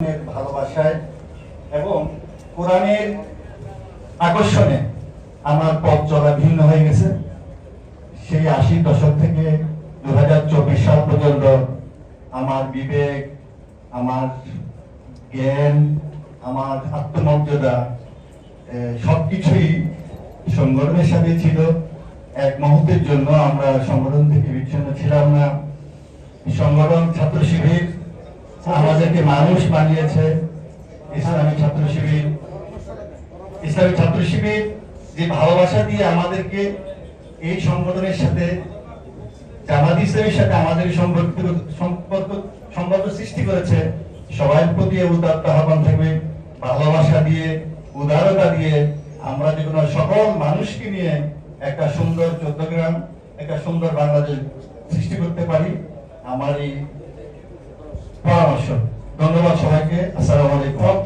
ভালোবাসায় এবং কোরআনের আকর্ষণে আমার পথ চলা ভিন্ন হয়ে গেছে। সেই ৮০ দশক থেকে ২০২৪ সাল পর্যন্ত আমার বিবেক, আমার জ্ঞান, আমার আত্মমর্যাদা সবকিছুই সংগঠনের সাথে ছিল। এক মুহূর্তের জন্য আমরা সংগঠন থেকে বিচ্ছিন্ন ছিলাম না। সংগঠন ছাত্র শিবির আমাদেরকে মানুষ বানিয়েছে। ইসলামী ছাত্র শিবির যে ভালোবাসা দিয়ে আমাদেরকে এই সংগঠনের সাথে, জামাত ইসলামের সাথে আমাদের সম্পর্ক সৃষ্টি করেছে। সবার প্রতি উদাত্ত আহ্বান থাকবে, ভালোবাসা দিয়ে, উদারতা দিয়ে আমরা যে কোনো সকল মানুষকে নিয়ে একটা সুন্দর চট্টগ্রাম, একটা সুন্দর বাংলাদেশ সৃষ্টি করতে পারি। আমার এই পরামর্শ। ধন্যবাদ সবাইকে। আসসালামু আলাইকুম।